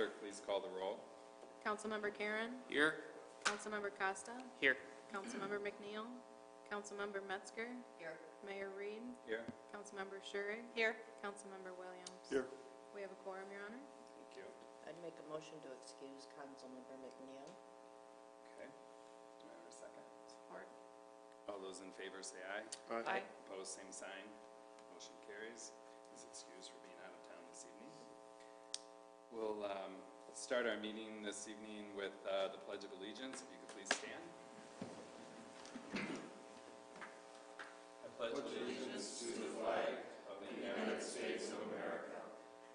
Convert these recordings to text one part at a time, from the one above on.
clerk please call the roll? Councilmember Karen. Here. Councilmember Costa. Here. Councilmember McNeil. Councilmember Metzger. Here. Mayor Reed. Here. Councilmember Schurig. Here. Councilmember Williams. Here. We have a quorum, Your Honor. Thank you. I'd make a motion to excuse Councilmember McNeil. Okay. Do I have a second? Support. All those in favor say aye. Aye. Opposed, same sign. Motion carries. He's excused for being out of town this evening. We'll start our meeting this evening with the Pledge of Allegiance. If you could please stand. I pledge allegiance to the flag of the United States of America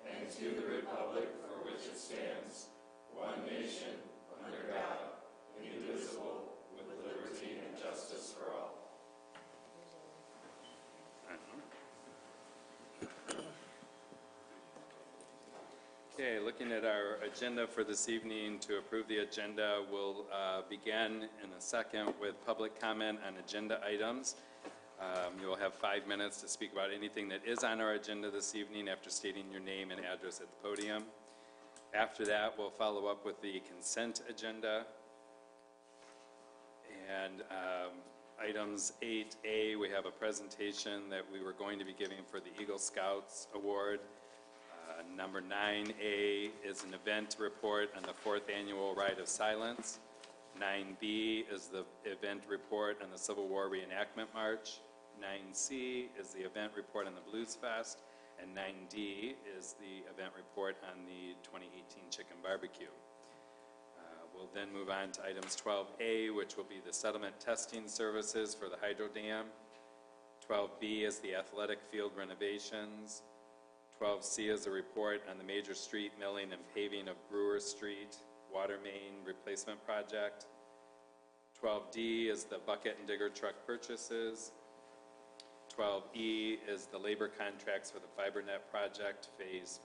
and to the republic for which it stands, one nation, under God, indivisible, with liberty and justice for all. Okay, looking at our agenda for this evening, to approve the agenda, we'll begin in a second with public comment on agenda items. You will have 5 minutes to speak about anything that is on our agenda this evening after stating your name and address at the podium. After that, we'll follow up with the consent agenda. And items 8A, we have a presentation that we were going to be giving for the Eagle Scouts Award. Number 9A is an event report on the 4th Annual Ride of Silence. 9B is the event report on the Civil War Reenactment March. 9C is the event report on the Blues Fest. And 9D is the event report on the 2018 Chicken Barbecue. We'll then move on to items 12A, which will be the settlement testing services for the Hydro Dam. 12B is the athletic field renovations. 12C is a report on the major street milling and paving of Brewer Street water main replacement project. 12D is the bucket and digger truck purchases. 12E is the labor contracts for the FiberNet project, phase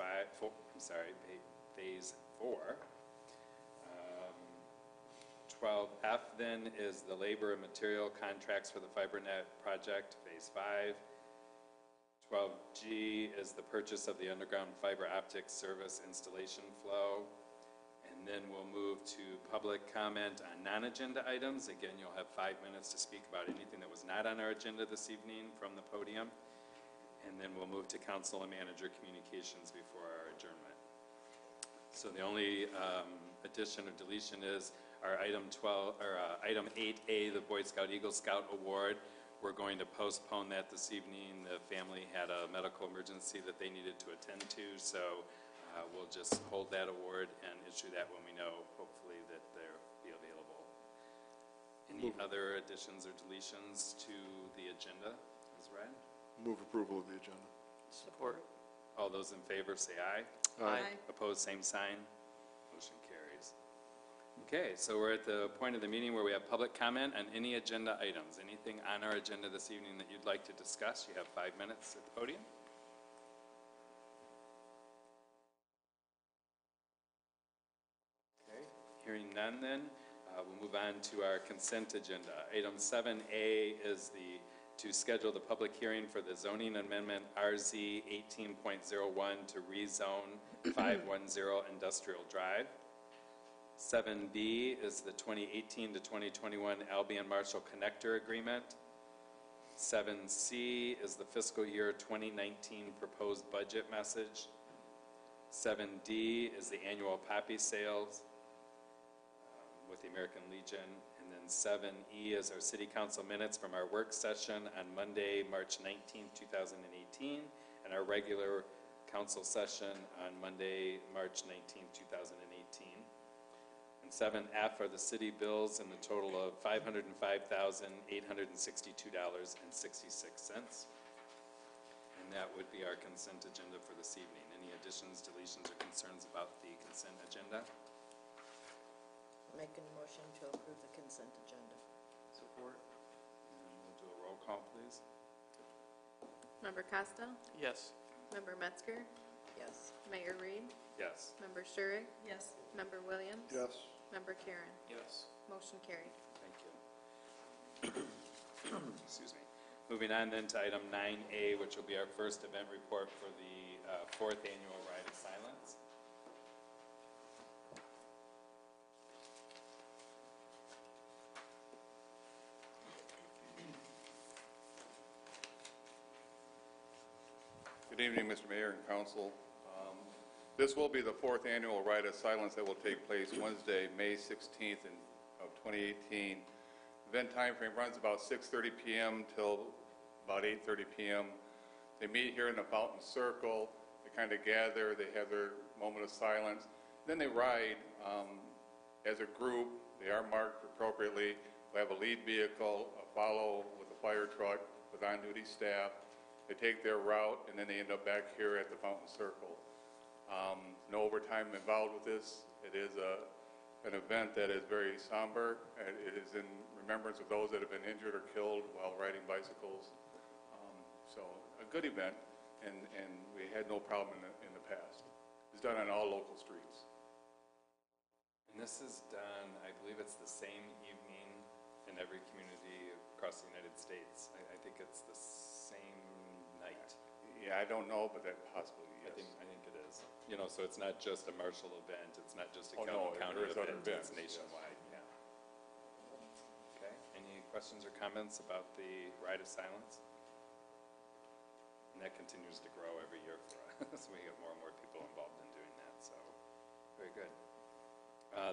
4. 12F then is the labor and material contracts for the FiberNet project, phase 5. 12G is the purchase of the underground fiber optic service installation flow. And then we'll move to public comment on non-agenda items. Again, you'll have 5 minutes to speak about anything that was not on our agenda this evening from the podium. And then we'll move to council and manager communications before our adjournment. So the only addition or deletion is our item 8A, the Boy Scout Eagle Scout Award. We're going to postpone that this evening. The family had a medical emergency that they needed to attend to, so we'll just hold that award and issue that when we know, hopefully, that they'll be available. Any other additions or deletions to the agenda as read? Move approval of the agenda. Support. All those in favor say aye. Aye. Opposed, same sign. Motion carries. Okay, so we're at the point of the meeting where we have public comment on any agenda items. Anything on our agenda this evening that you'd like to discuss, you have 5 minutes at the podium. Okay, hearing none then, we'll move on to our consent agenda. Item 7A is to schedule the public hearing for the zoning amendment RZ 18.01 to rezone 510 Industrial Drive. 7B is the 2018 to 2021 Albion Marshall Connector Agreement. 7C is the fiscal year 2019 proposed budget message. 7D is the annual poppy sales with the American Legion. And then 7E is our city council minutes from our work session on Monday, March 19, 2018, and our regular council session on Monday, March 19, 2018. 7F are the city bills in the total of $505,862.66. And that would be our consent agenda for this evening. Any additions, deletions, or concerns about the consent agenda? Make a motion to approve the consent agenda. Support. And we'll do a roll call, please. Member Costa. Yes. Member Metzger. Yes. Mayor Reed. Yes. Member Schurig. Yes. Member Williams. Yes. Member Karen. Yes. Motion carried. Thank you. Excuse me. Moving on then to item 9A, which will be our first event report for the 4th Annual Ride of Silence. Good evening, Mr. Mayor and Council. This will be the fourth annual Ride of Silence that will take place Wednesday, May 16th of 2018. Event time frame runs about 6:30 p.m. till about 8:30 p.m. They meet here in the Fountain Circle. They kind of gather. They have their moment of silence. Then they ride as a group. They are marked appropriately. We have a lead vehicle, a follow with a fire truck with on-duty staff. They take their route, and then they end up back here at the Fountain Circle. No overtime involved with this. It is an event that is very somber. And it is in remembrance of those that have been injured or killed while riding bicycles. So a good event, and we had no problem in the past. It's done on all local streets. And this is done, I believe it's the same evening in every community across the United States. I think it's the same night. Yeah, I don't know, but that possibly, yes. I think it is. You know, so it's not just a Marshall event, it's not just a Oh, no, Calhoun County there is other event, events, it's yes. nationwide, yeah. Okay, any questions or comments about the Ride of Silence? And that continues to grow every year for us. We get more and more people involved in doing that, so very good.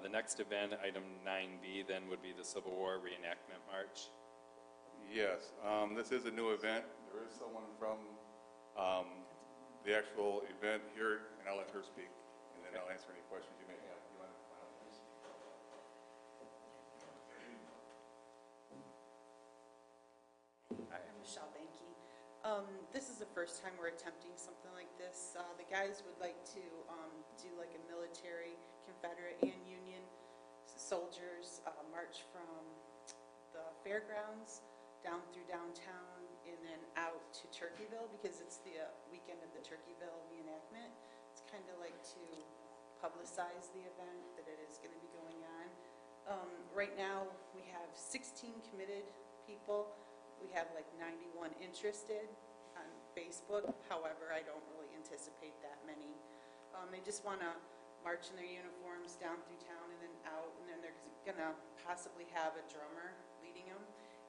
The next event, item 9B, then would be the Civil War Reenactment March. Yes, this is a new event. There is someone from the actual event here, and I'll let her speak, and then I'll answer any questions you may have. You want to come on up, please? I'm Michelle Banky. This is the first time we're attempting something like this. The guys would like to do like a military, Confederate, and Union soldiers march from the fairgrounds down through downtown and then out to Turkeyville, because it's the weekend of the Turkeyville reenactment. It's kind of like to publicize the event that it is going to be going on. Right now, we have 16 committed people. We have like 91 interested on Facebook. However, I don't really anticipate that many. They just want to march in their uniforms down through town and then out, and then they're going to possibly have a drummer leading them.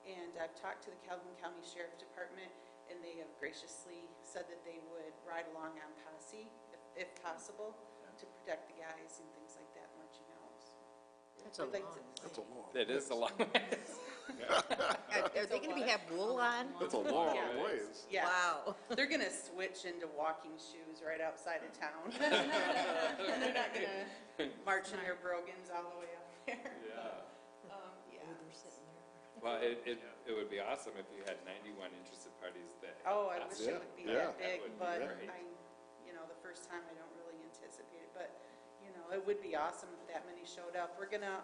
And I've talked to the Calhoun County Sheriff Department, and they have graciously said that they would ride along on posse, if possible, to protect the guys and things like that marching out. That's a I'd like long to- That's a long. It is a long way. Are they going to have wool on? That's a long Yeah. ways. Yeah. Wow. They're going to switch into walking shoes right outside of town. And they're not going to march in their brogans all the way up there. Yeah. Yeah. They're sitting there. Well, it would be awesome if you had 91 interested parties that. Oh, I wish it would be Yeah. that big, That would be but great. the first time I don't really anticipate it, but, it would be awesome if that many showed up. We're gonna,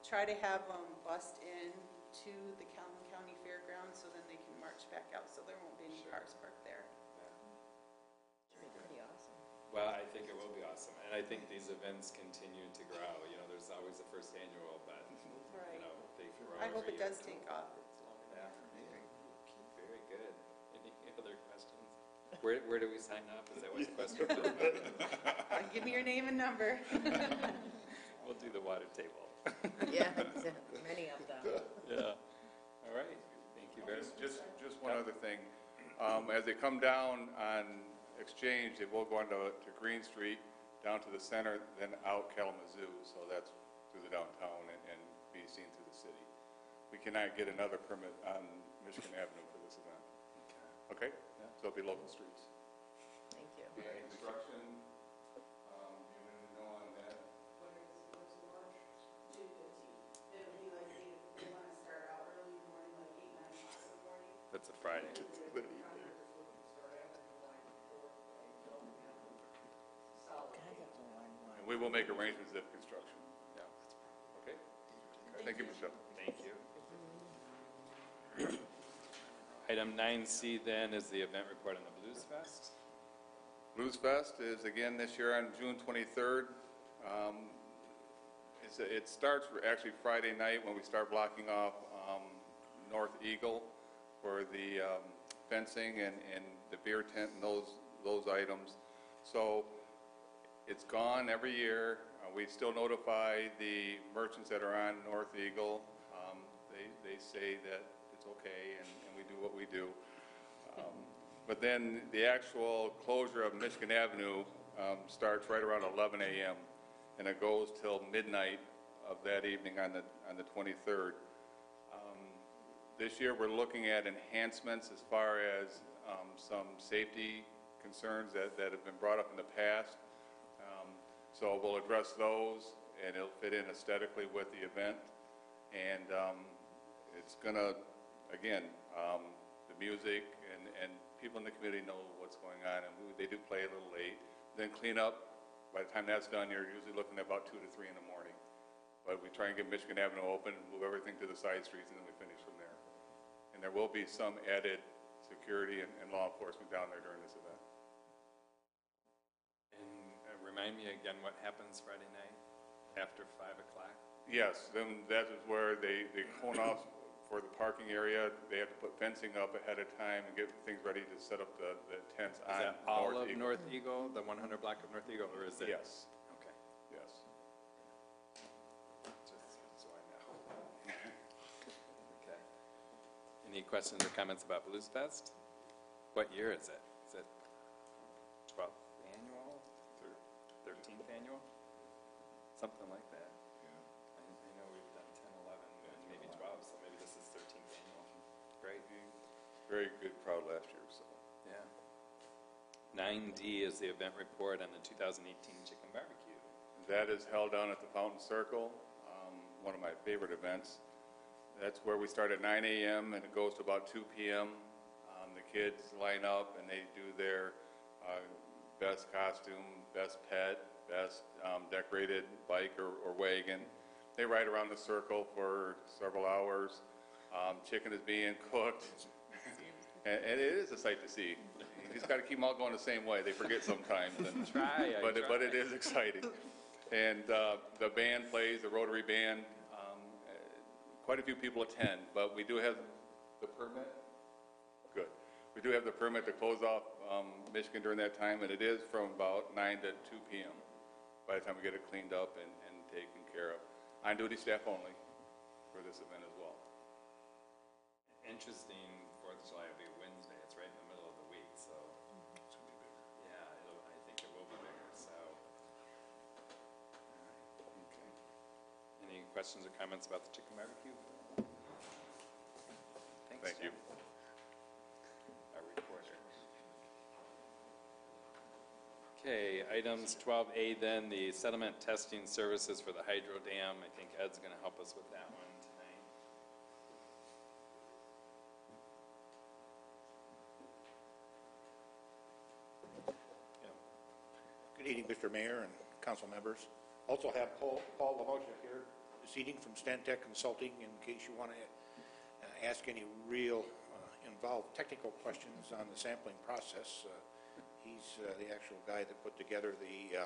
try to have them bust in to the Calhoun County Fairgrounds, so then they can march back out, so there won't be any cars parked there. Should be pretty awesome. Well, I think it will be awesome, and I think these events continue to grow. There's always the first annual, but, Right. they grow I hope every it year. does take off. Yeah, very good. Any other questions? Where do we sign up? Is that what the question is? Give me your name and number. We'll do the water table. Yeah, many of them. Yeah. All right. Thank you very much. Just one other thing. As they come down on Exchange, they will go on to Green Street, down to the center, then out Kalamazoo. So that's through the downtown and be seen through the city. We cannot get another permit on Michigan Avenue for this event. Okay? So it'll be local streets. Thank you. Construction, do you want to know on that? That's a Friday. God, that's a long one. And we will make arrangements if construction. Yeah. Okay? Thank you, Michelle. Thank you. Item 9C then is the event report on the Blues Fest. Blues Fest is again this year on June 23rd. It starts actually Friday night when we start blocking off North Eagle for the fencing and the beer tent and those items. So it's gone every year. We still notify the merchants that are on North Eagle. They say that it's okay, and we do what we do. But then the actual closure of Michigan Avenue starts right around 11 a.m. and it goes till midnight of that evening on the 23rd. This year, we're looking at enhancements as far as some safety concerns that have been brought up in the past. So we'll address those, and it'll fit in aesthetically with the event. And it's going to, again, the music and people in the community know what's going on, and they do play a little late. Then clean up. By the time that's done, you're usually looking at about 2 to 3 in the morning. But we try and get Michigan Avenue open, move everything to the side streets, and then we finish from there. And there will be some added security and law enforcement down there during this event. And remind me again what happens Friday night after 5 o'clock? Yes, then that is where they cone off for the parking area. They have to put fencing up ahead of time and get things ready to set up the tents Is on that all North of Eagle. North Eagle, the 100 block of North Eagle, or is it? Yes, Okay, yes. just so I know. Okay. Any questions or comments about Blues Fest? What year is it? Is it 12th annual, 13th annual? Something like that. I know we've done 10, 11, and maybe 12, so maybe this is 13th annual. Great. Very good crowd last year, so. Yeah. 9D is the event report on the 2018 chicken barbecue. That is held down at the Fountain Circle, one of my favorite events. That's where we start at 9 a.m. and it goes to about 2 p.m. The kids line up and they do their best costume, best pet, best decorated bike or wagon. They ride around the circle for several hours. Chicken is being cooked, and it is a sight to see. You just got to keep them all going the same way. They forget sometimes, but it is exciting. And the band plays, the Rotary Band. Quite a few people attend, but we do have the permit. Good. We do have the permit to close off Michigan during that time, and it is from about 9 to 2 p.m. by the time we get it cleaned up and taken care of. On-duty staff only for this event as well. Interesting, 4th of July will be Wednesday. It's right in the middle of the week, so. Yeah, I think it will be bigger, so. All right, okay. Any questions or comments about the chicken barbecue? Thanks, Thank you. Jen. Our reporter. Okay, items 12A then, the settlement testing services for the hydro dam. I think Ed's going to help us with that one tonight. Good evening, Mr. Mayor and council members. Also have Paul Lamosha here this evening from Stantec Consulting in case you want to ask any real involved technical questions on the sampling process. He's the actual guy that put together the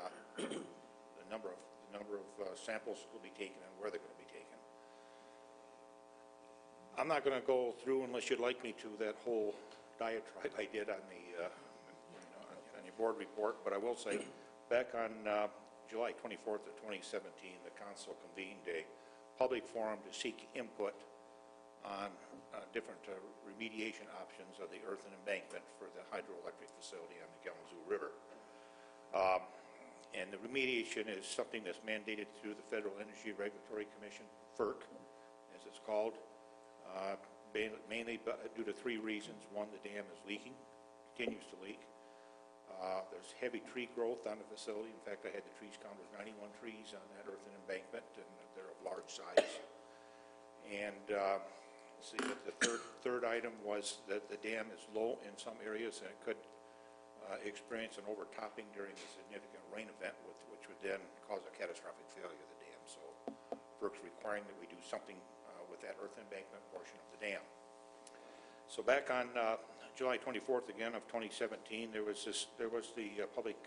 number of samples that will be taken and where they're going to be taken. I'm not going to go through, unless you'd like me to, that whole diatribe I did on the on your board report, but I will say back on July 24th of 2017, the council convened a public forum to seek input on different remediation options of the earthen embankment for the hydroelectric facility on the Kalamazoo River. And the remediation is something that's mandated through the Federal Energy Regulatory Commission, FERC, as it's called, mainly due to 3 reasons. One, the dam is leaking, continues to leak. There's heavy tree growth on the facility. In fact, I had the trees counted, 91 trees on that earthen embankment, and they're of large size. And see, the third item was that the dam is low in some areas, and it could experience an overtopping during a significant rain event, which would then cause a catastrophic failure of the dam. So FERC's requiring that we do something with that earthen embankment portion of the dam. So back on July 24th again of 2017, there was the public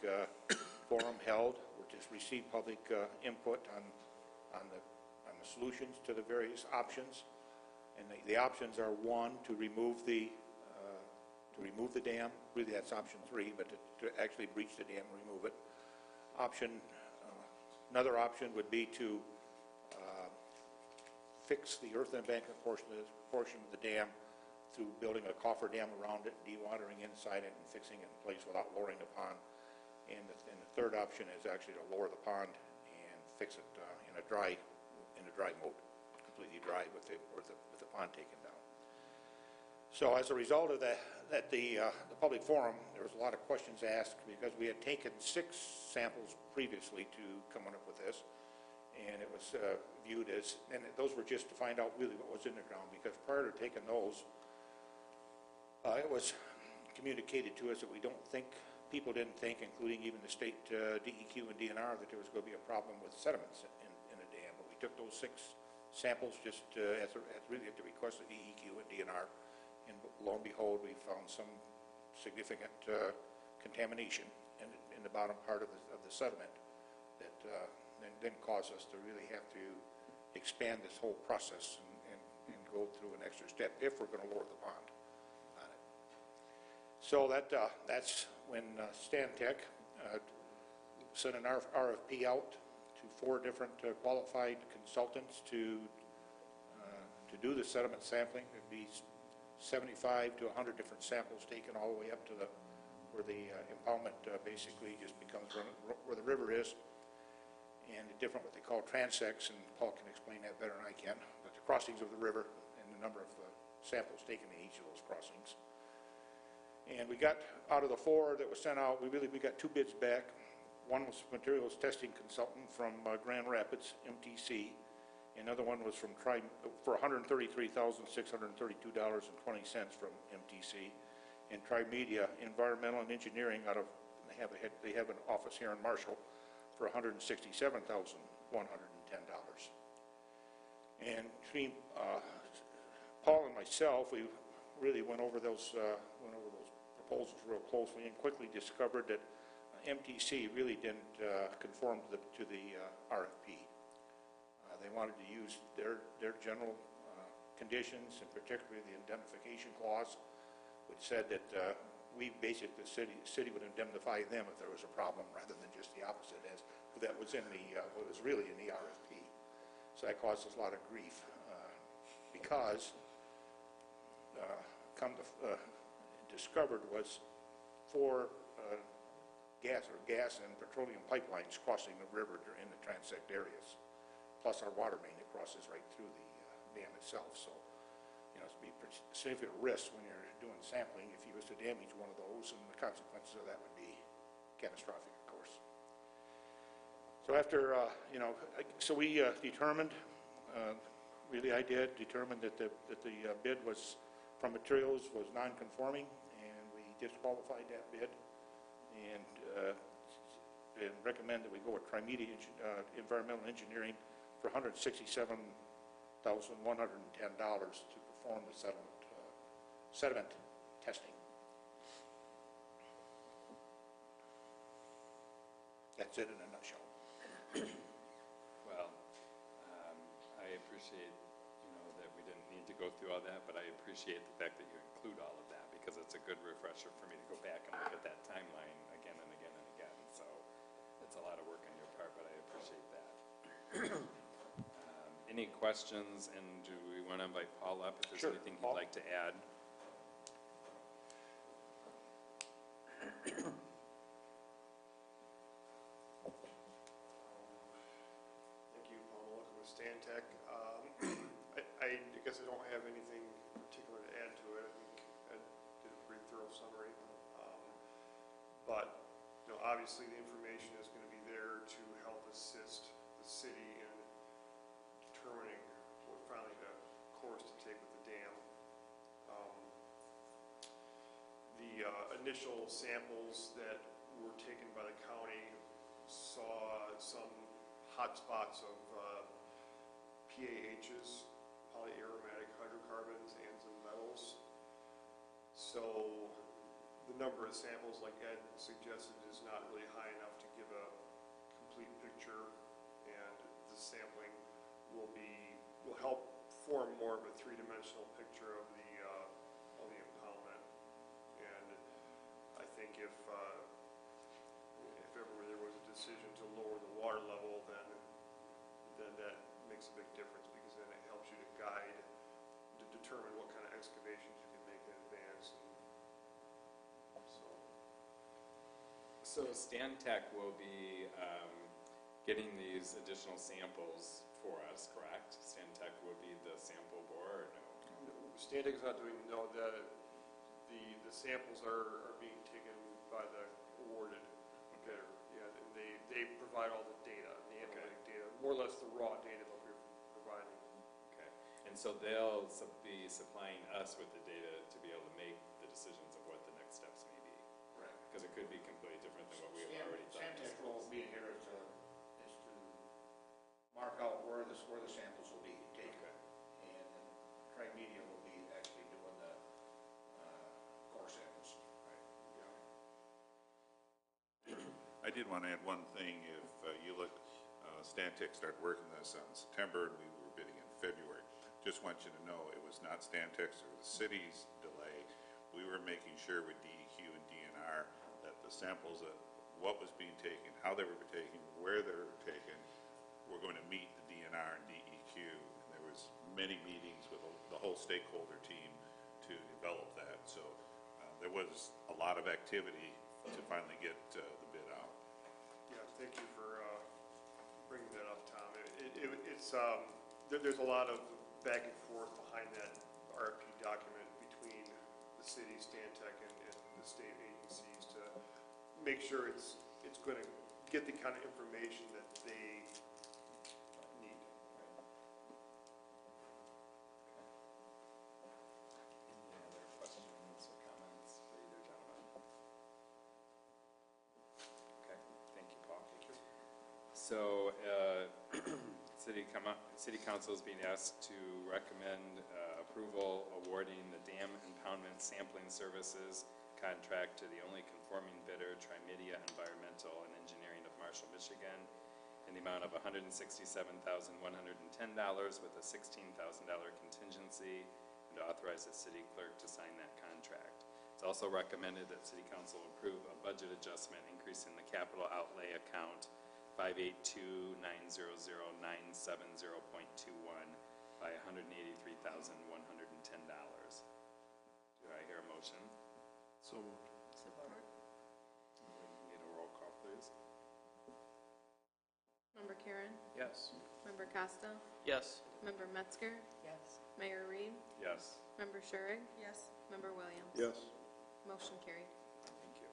forum held, which has received public input on the solutions to the various options. And the options are, 1, to remove the dam. Really, that's option 3, but to actually breach the dam and remove it. Another option would be to fix the earthen embankment portion of the dam through building a cofferdam around it, dewatering inside it, and fixing it in place without lowering the pond. And the third option is actually to lower the pond and fix it in a dry mode, completely dry with the pond taken down. So as a result of the public forum, there was a lot of questions asked because we had taken 6 samples previously to come up with this, and it was viewed as, and those were just to find out really what was in the ground, because prior to taking those, it was communicated to us that people didn't think, including even the state DEQ and DNR, that there was going to be a problem with sediments in the dam. But we took those 6 samples just really at the request of DEQ and DNR, and lo and behold, we found some significant contamination in the bottom part of the sediment that then caused us to really have to expand this whole process and go through an extra step if we're going to lower the pond on it. So that's when Stantec sent an RFP out to 4 different qualified consultants to do the sediment sampling. It'd be 75 to 100 different samples taken all the way up to where the impoundment basically just becomes where the river is, and different what they call transects, and Paul can explain that better than I can, but the crossings of the river and the number of samples taken in each of those crossings. And we got, out of the 4 that was sent out, we got 2 bids back. One was materials testing consultant from Grand Rapids, MTC. Another one was for $133,632.20 from MTC. And Trimedia Environmental and Engineering they have an office here in Marshall for $167,110. And between Paul and myself, we really went over those proposals real closely and quickly discovered that MTC really didn't conform to the RFP. They wanted to use their general conditions, and particularly the indemnification clause, which said that the city would indemnify them if there was a problem, rather than just the opposite, as that was in what was really in the RFP. So that caused us a lot of grief because discovered was 4 gas and petroleum pipelines crossing the river in the transect areas, plus our water main that crosses right through the dam itself. So, it's be a significant risk when you're doing sampling if you was to damage one of those, and the consequences of that would be catastrophic, of course. So after, so we determined, I did determine that the bid was from materials was non-conforming, and we disqualified that bid, and recommend that we go with Trimedia Environmental Engineering for $167,110 to perform the sediment testing. That's it in a nutshell. Well, I appreciate, that we didn't need to go through all that, but I appreciate the fact that you include all of that, because it's a good refresher for me to go back and look at that timeline again and again and again. So it's a lot of work on your part, but I appreciate that. Any questions, and do we want to invite Paul up if there's Sure. anything he'd Paul? like to add? Thank you, Paul Malika with Stantec. I guess I don't have anything particular to add to it. I think Ed did a pretty thorough summary. But, obviously the information is going to be there to help assist the city in determining what finally the course to take with the dam. The initial samples that were taken by the county saw some hot spots of PAHs, polyaromatic hydrocarbons, and some metals. So the number of samples, like Ed suggested, is not really high enough to give a complete picture, and the sampling will help form more of a 3-dimensional picture of the impoundment. And I think if ever there was a decision to lower the water level, then that makes a big difference, because then it helps you to guide, to determine what kind of excavations you can So Stantec will be getting these additional samples for us, correct? Stantec will be the sample bore, or no? Stantec's not doing, no, the samples are being taken by the awarded bidder. Yeah, and they provide all the data, the analytic data, more or less the raw data that we're providing. Okay. And so they'll be supplying us with the data to be able to make the decisions of what the next steps may be. Right. Because it could be completely different than what we have already done. Stantec will be here is to mark out where the samples will be taken. Okay. And then Tri-Media will be actually doing the core samples. I did want to add one thing. If you look, Stantec started working this on September, and we were bidding in February. Just want you to know, it was not Stantec's or the city's delay. We were making sure with DEQ and DNR that the samples of what was being taken, how they were taken, where they were taken, were going to meet the DNR and DEQ. And there was many meetings with the whole stakeholder team to develop that. So there was a lot of activity to finally get the bid out. Yeah, thank you for bringing that up, Tom. There's a lot of back and forth behind that RFP document between the city, Stantec, and the state agencies to make sure it's going to get the kind of information that they need. Any other questions or comments for either gentleman? Okay, thank you, Paul. Thank you. So, City Council is being asked to recommend approval awarding the dam impoundment sampling services contract to the only conforming bidder, Tri-Media Environmental and Engineering of Marshall, Michigan, in the amount of $167,110 with a $16,000 contingency, and to authorize the city clerk to sign that contract. It's also recommended that City Council approve a budget adjustment increasing the capital outlay account 582-900-970.21 by $183,110. Do I hear a motion? So Support. Need a roll call, please. Member Karen? Yes. Member Costa? Yes. Member Metzger? Yes. Mayor Reed? Yes. Member Schurig? Yes. Member Williams? Yes. Motion carried. Thank you.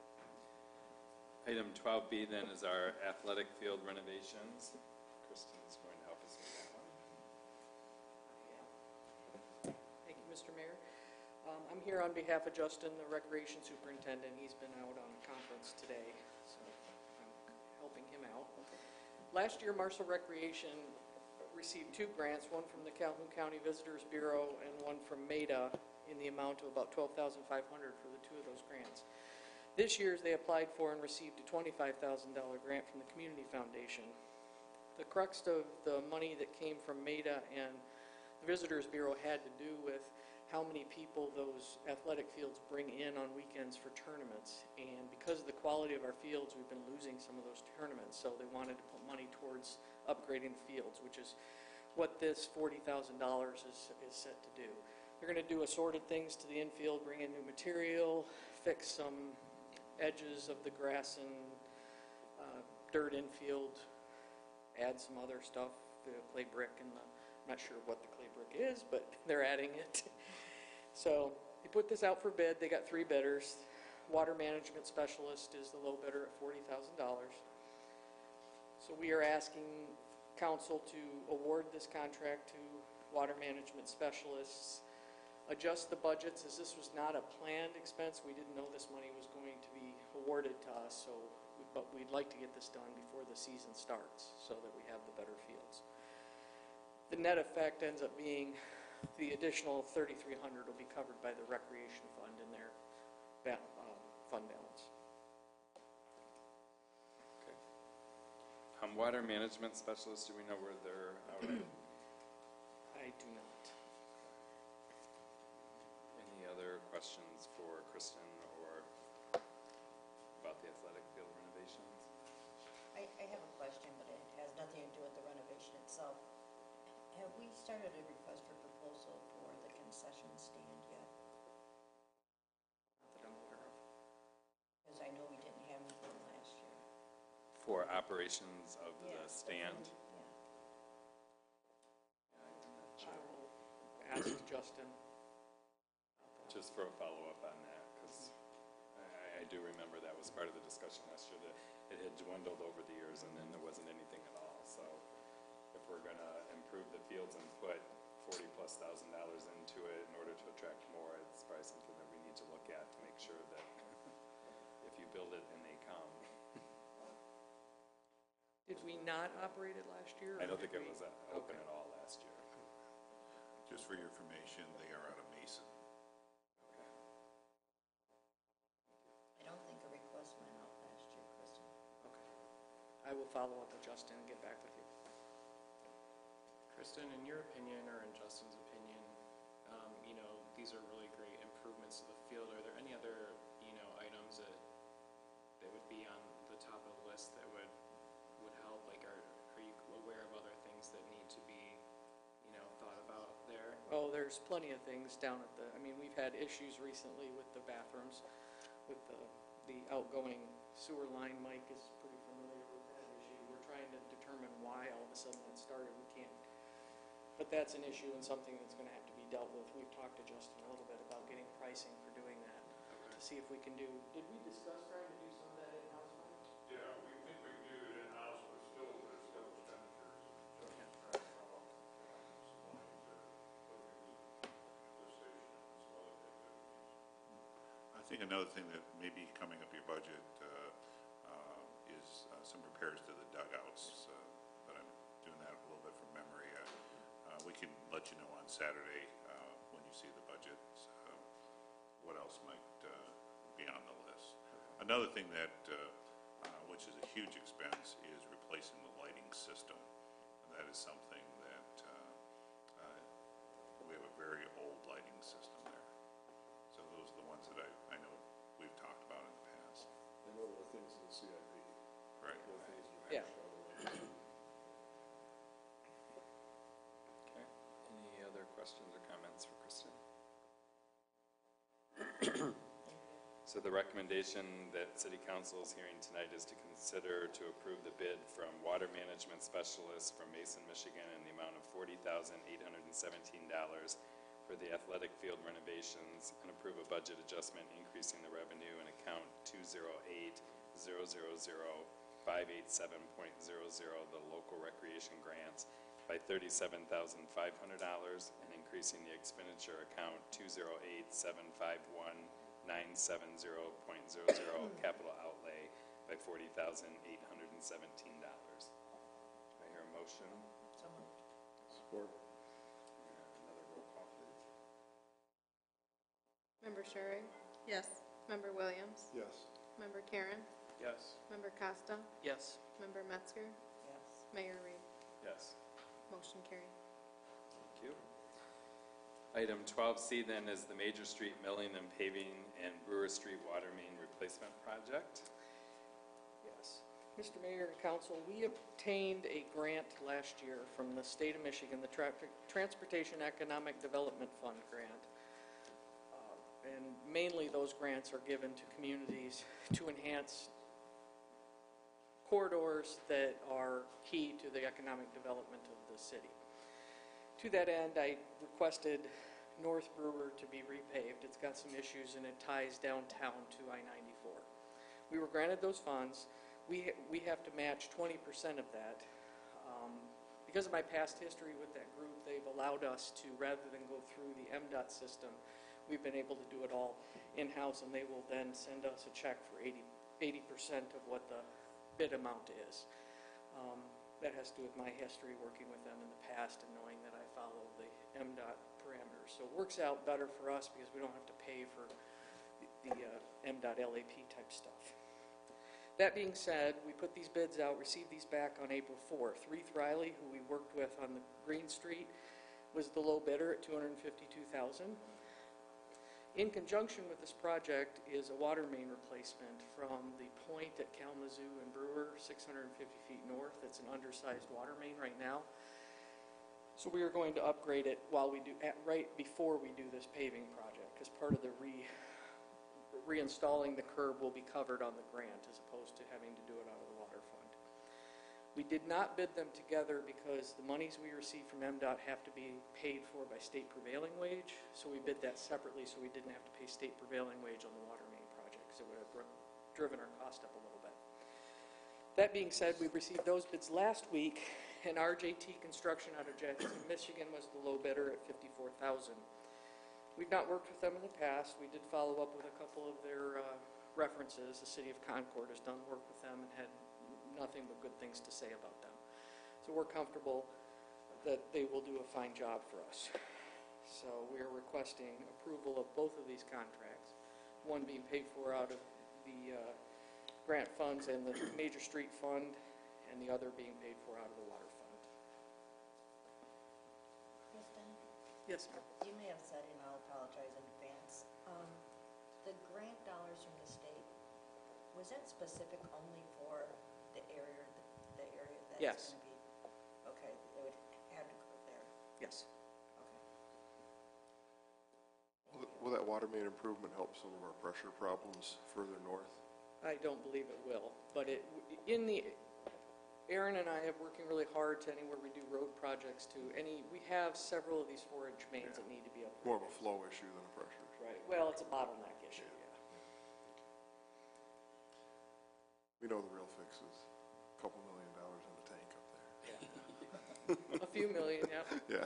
Item 12B then is our athletic field renovations. Kristen's going to help us with that one. Thank you, Mr. Mayor. I'm here on behalf of Justin, the Recreation Superintendent. He's been out on a conference today, so I'm helping him out. Last year, Marshall Recreation received 2 grants, one from the Calhoun County Visitors Bureau and one from MEDA in the amount of about $12,500 for the 2 of those grants. This year, they applied for and received a $25,000 grant from the Community Foundation. The crux of the money that came from MEDA and the Visitors Bureau had to do with how many people those athletic fields bring in on weekends for tournaments. And because of the quality of our fields, we've been losing some of those tournaments. So they wanted to put money towards upgrading the fields, which is what this $40,000 is set to do. They're going to do assorted things to the infield, bring in new material, fix some edges of the grass and dirt infield, add some other stuff, the clay brick, and I'm not sure what the clay brick is, but they're adding it. So they put this out for bid. They got 3 bidders. Water management specialist is the low bidder at $40,000. So we are asking council to award this contract to water management specialists, adjust the budgets, as this was not a planned expense. We didn't know this money was going to be awarded to us, but we'd like to get this done before the season starts so that we have the better fields. The net effect ends up being the additional $3,300 will be covered by the recreation fund in their fund balance. Okay. Water management specialists, do we know where they're out at? I do not. Any other questions for Kristen or about the athletic field renovations? I have a question, but it has nothing to do with the renovation itself. Have we started a request for proposal for the concession stand yet? Not that I'm aware of. Because I know we didn't have anything last for operations of the Yes, stand. yeah. I will ask Justin. Just for a follow-up on that, because I do remember that was part of the discussion last year, that it had dwindled over the years and then there wasn't anything at all. So if we're going to improve the fields and put $40,000+ into it in order to attract more, it's probably something that we need to look at to make sure that if you build it and they come. Did we not operate it last year? or I don't did think it we? was open Okay. at all last year. Just for your information, they are out of Mason. I don't think a request went out last year, Kristen. Okay. I will follow up with Justin and get back with you. Kristen, in your opinion, or in Justin's opinion, these are really great improvements to the field. Are there any other, items that would be on the top of the list that would help? Like, are you aware of other things that need to be, thought about there? Oh, there's plenty of things down at we've had issues recently with the bathrooms, with the outgoing sewer line. Mike is pretty familiar with that issue. We're trying to determine why all of a sudden it started. We can't, but that's an issue and something that's going to have to be dealt with. We've talked to Justin a little bit about getting pricing for doing that, to see if we can do, did we discuss trying to do some of that in-house, Mike? Yeah, we think we can do it in-house, but there's still expenditures. I think another thing that may be coming up your budget is some repairs to the dugouts, but I'm doing that a little bit from memory. We can let you know on Saturday when you see the budget what else might be on the list. Another thing that, which is a huge expense, is replacing the lighting system. And that is something that we have a very old lighting system there. So those are the ones that I know we've talked about in the past. And one of the things in the CIP. Right. Yeah. Okay. Any other questions or comments for Kristen? So the recommendation that City Council is hearing tonight is to consider to approve the bid from Water Management Specialists from Mason, Michigan in the amount of $40,817 for the athletic field renovations, and approve a budget adjustment increasing the revenue in account 208-000-587.00, the local recreation grants, by $37,500, and increasing the expenditure account 208-751-970.00, capital outlay, by $40,817. Do I hear a motion? So moved. Support. Another roll call, please. Member Sherrick? Yes. Member Williams? Yes. Member Karen? Yes. Member Costa? Yes. Member Metzger? Yes. Mayor Reed? Yes. Motion carried. Thank you. Item 12C then is the Major Street Milling and Paving and Brewer Street Water Main Replacement Project. Yes. Mr. Mayor and Council, we obtained a grant last year from the state of Michigan, the Transportation Economic Development Fund grant. And mainly those grants are given to communities to enhance corridors that are key to the economic development of the city. To that end, I requested North Brewer to be repaved. It's got some issues and it ties downtown to I-94. We were granted those funds. We have to match 20% of that. Because of my past history with that group, they've allowed us to, rather than go through the MDOT system, we've been able to do it all in-house, and they will then send us a check for 80% of what the bid amount is. That has to do with my history working with them in the past and knowing that I follow the MDOT parameters. So it works out better for us because we don't have to pay for the MDOT LAP type stuff. That being said, we put these bids out, received these back on April 4th. Reith Riley, who we worked with on the Green Street, was the low bidder at $252,000. In conjunction with this project is a water main replacement from the point at Kalamazoo and Brewer, 650 feet north. It's an undersized water main right now. So we are going to upgrade it while we do, right before we do this paving project, because part of the reinstalling the curb will be covered on the grant as opposed to having to do it out of the water fund. We did not bid them together because the monies we receive from MDOT have to be paid for by state prevailing wage, so we bid that separately so we didn't have to pay state prevailing wage on the water main project, because it would have driven our cost up a little bit. That being said, we received those bids last week, and RJT Construction out of Jackson, Michigan was the low bidder at $54,000. We've not worked with them in the past. We did follow up with a couple of their references. The city of Concord has done work with them and had nothing but good things to say about them. So we're comfortable that they will do a fine job for us. So we are requesting approval of both of these contracts, one being paid for out of the grant funds and the Major Street Fund, and the other being paid for out of the water fund. Kristen, Yes, ma'am. you may have said, and I'll apologize in advance, the grant dollars from the state, was that specific only for the area that's Yes. going to be? Okay, it would have to go there, Yes. okay. Will that water main improvement help some of our pressure problems further north? I don't believe it will, but Aaron and I have working really hard to anywhere we do road projects we have several of these 4-inch mains that need to be upgraded. More of a flow issue than a pressure issue. Right, well, it's a bottleneck issue, yeah. We know the real fix is a couple $1 million in the tank up there. A few million, yeah. Yeah.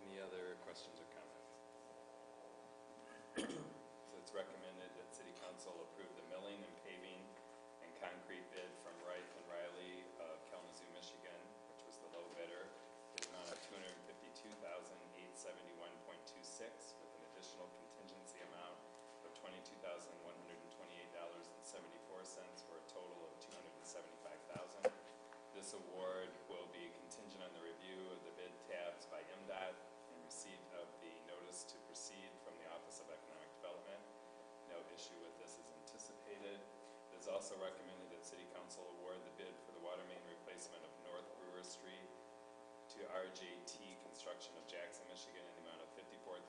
Any other questions or comments? So it's recommended that City Council approve the milling and paving and concrete bid from Reif and Riley of Kalamazoo, Michigan, which was the low bidder, in the amount of $252,871.26 with an additional contingency amount of $22,128.74 for a total of $275,000. This award will be contingent on the review of the bid tabs by MDOT and receipt of the notice to proceed from the Office of Economic Development. No issue with this is anticipated. It is also recommended that City Council award the bid for the water main replacement of North Brewer Street to RJT Construction of Jackson, Michigan in the amount of $54,851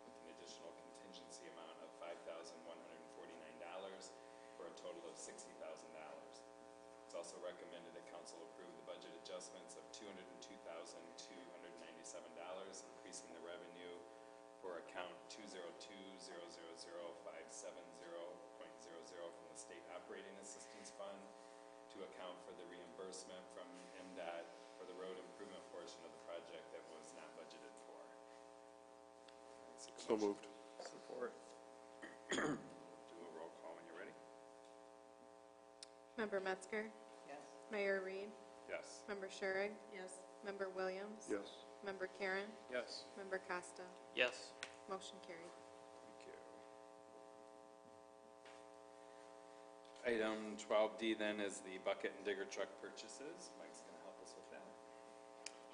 with an additional contingency amount of $5,149 for a total of $60,000. It's also recommended that council approve the budget adjustments of $202,297, increasing the revenue for account 202-000-570.00 from the State Operating Assistance Fund to account for the reimbursement from MDOT for the road improvement portion of the project that was not budgeted for. So moved. Support. Do a roll call when you're ready. Member Metzger, Yes. Mayor Reed, Yes. Member Schurig, Yes. Member Williams. Yes. Member Karen, Yes. Member Costa. Yes. Motion carried. Thank you. Item 12D then is the bucket and digger truck purchases. Mike's going to help us with that.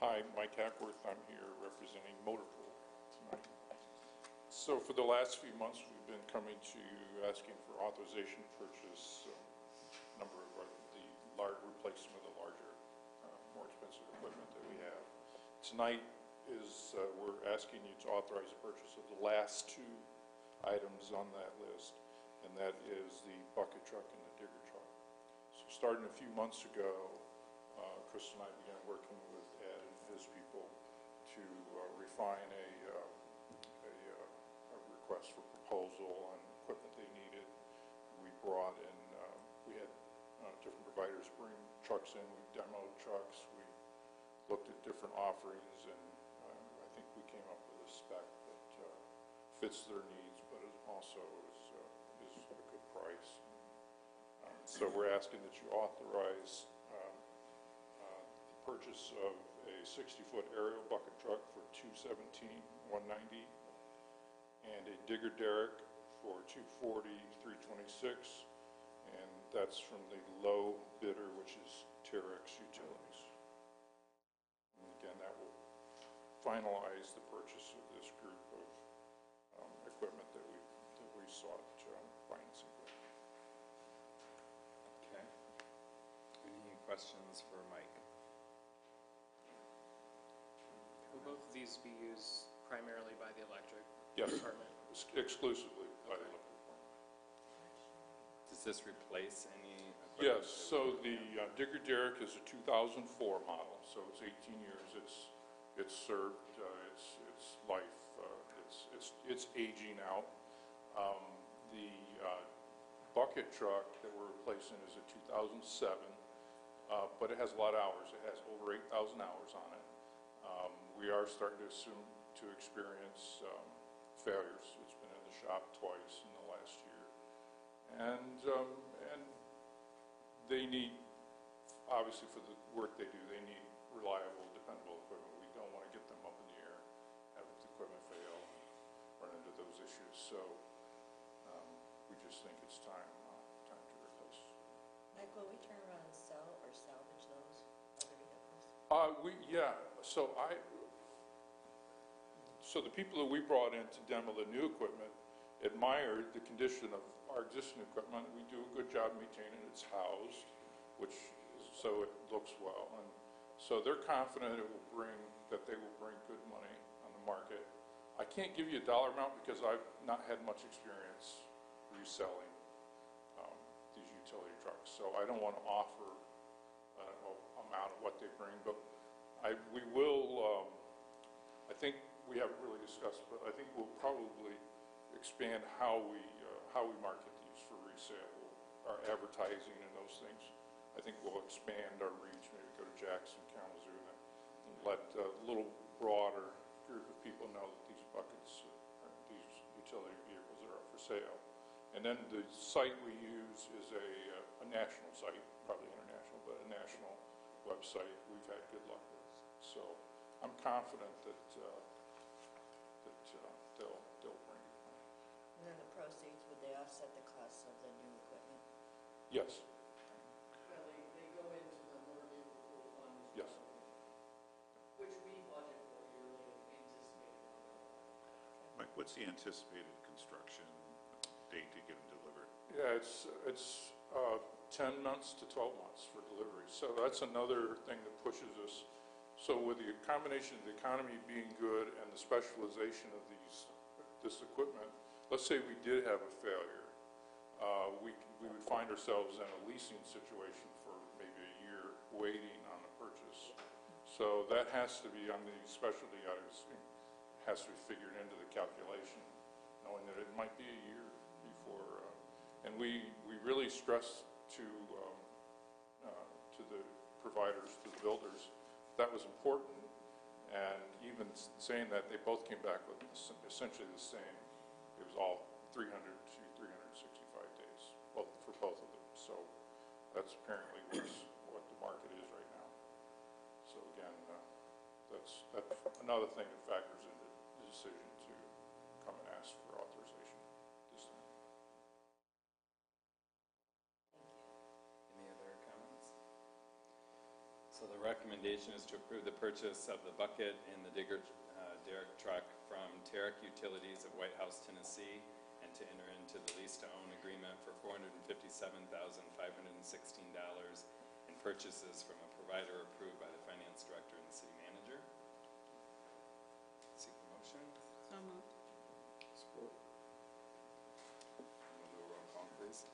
Hi, Mike Hackworth. I'm here representing Motor Pool tonight. So for the last few months, we've been coming to you asking for authorization to purchase a number of the large replacement of the larger, more expensive equipment that we have. Tonight is we're asking you to authorize the purchase of the last two items on that list, and that is the bucket truck and the digger truck. So starting a few months ago, Chris and I began working with Ed and his people to refine a request for proposal on equipment they needed. We brought in, we had different providers bring trucks in, we demoed trucks, we looked at different offerings, and I think we came up with a spec that fits their needs, but it also is a good price. So we're asking that you authorize the purchase of a 60-foot aerial bucket truck for $217,190 and a digger derrick for $240,326, and that's from the low bidder, which is Terex Utilities. And again, that will finalize the purchase of this group of equipment that we sought financing with. Okay. Any questions for Mike? Will both of these be used primarily by the electric Yes, department? exclusively by the electric department. Does this replace any equipment? Yes, so the Digger Derrick is a 2004 model, so it's 18 years. It's served its life. It's aging out. The bucket truck that we're replacing is a 2007, but it has a lot of hours. It has over 8,000 hours on it. We are starting to experience failures. It's been in the shop twice in the last year, and they need, obviously for the work they do, they need reliable, dependable equipment. We don't want to get them up in the air, have the equipment fail, and run into those issues. So we just think it's time to replace. Mike, will we turn around and sell or salvage those other vehicles? So the people that we brought in to demo the new equipment admired the condition of our existing equipment. We do a good job maintaining it. It's housed, so it looks well. And so they're confident that they will bring good money on the market. I can't give you a dollar amount because I've not had much experience reselling these utility trucks. So I don't want to offer an amount of what they bring, but we will, I think we haven't really discussed, but I think we'll probably expand how we market these for resale, our advertising and those things. I think we'll expand our reach, maybe go to Jackson, Kalamazoo, and let a little broader group of people know that these buckets, these utility vehicles are up for sale. And then the site we use is a national site, probably international, but a national website we've had good luck with. So I'm confident that they'll bring it. And then the proceeds, would they offset the costs of the new equipment? Yes. Well, they go into the motor vehicle pool fund as Yes. well, which we budget for yearly and anticipate. Mike, what's the anticipated construction date to get them delivered? Yeah, it's 10 months to 12 months for delivery. So that's another thing that pushes us. So with the combination of the economy being good and the specialization of this equipment, let's say we did have a failure, we would find ourselves in a leasing situation for maybe a year waiting on a purchase. So that has to be on the specialty items, has to be figured into the calculation, knowing that it might be a year before. And we really stress to the providers, to the builders, that was important. And even saying that, they both came back with essentially the same. It was all 300 to 365 days, for both of them. So that's apparently what the market is right now. So again, that's another thing that factors into the decision to come and ask for authorization this time. Any other comments? So the recommendation is to approve the purchase of the bucket and the Digger Derrick truck from Tarek Utilities of White House, Tennessee, and to enter into the lease-to-own agreement for $457,516 in purchases from a provider approved by the finance director and the city manager. Seek a motion. So moved. Support. We'll do a roll call, please.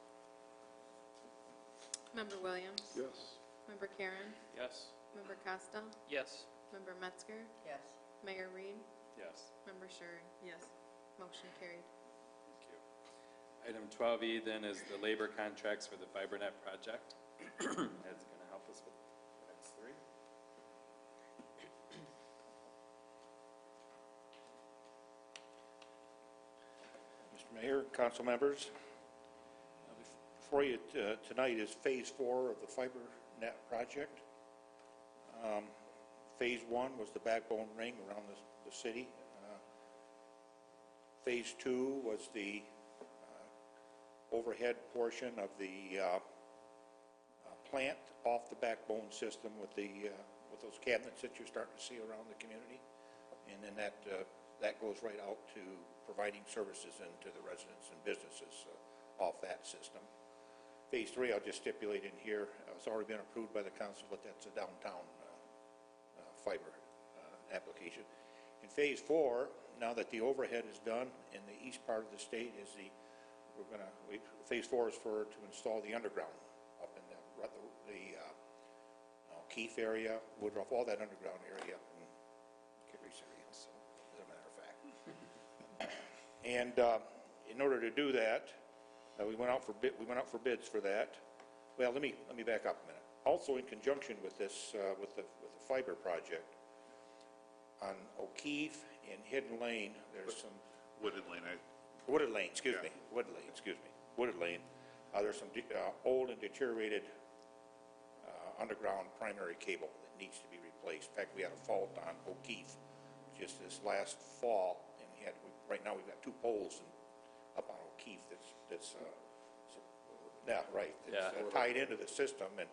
Member Williams? Yes. Member Karen? Yes. Member Costa? Yes. Member Metzger? Yes. Mayor Reed? Yes. Member Sherring? Yes. Motion carried. Thank you. Item 12E then is the labor contracts for the FiberNet project. Ed's going to help us with the next three. Mr. Mayor, council members, before you tonight is Phase 4 of the FiberNet project. Phase 1 was the backbone ring around the city. Phase 2 was the overhead portion of the plant off the backbone system with those cabinets that you're starting to see around the community. And then that goes right out to providing services into the residents and businesses off that system. Phase 3, I'll just stipulate in here, it's already been approved by the council, but that's a downtown fiber application. In Phase 4, now that the overhead is done in the east part of the state, Phase 4 is to install the underground up in the Keefe area, Woodruff, all that underground area, and Cary's area, so, as a matter of fact. And in order to do that, we went out for bids for that. Well, let me back up a minute. Also, in conjunction with this, with the fiber project, on O'Keefe and Hidden Lane, there's some Wooded Lane, Wooded Lane, excuse Yeah. me, Wooded Lane. There's some old and deteriorated underground primary cable that needs to be replaced. In fact, we had a fault on O'Keefe just this last fall, and right now we've got 2 poles up on O'Keefe that's tied into the system. And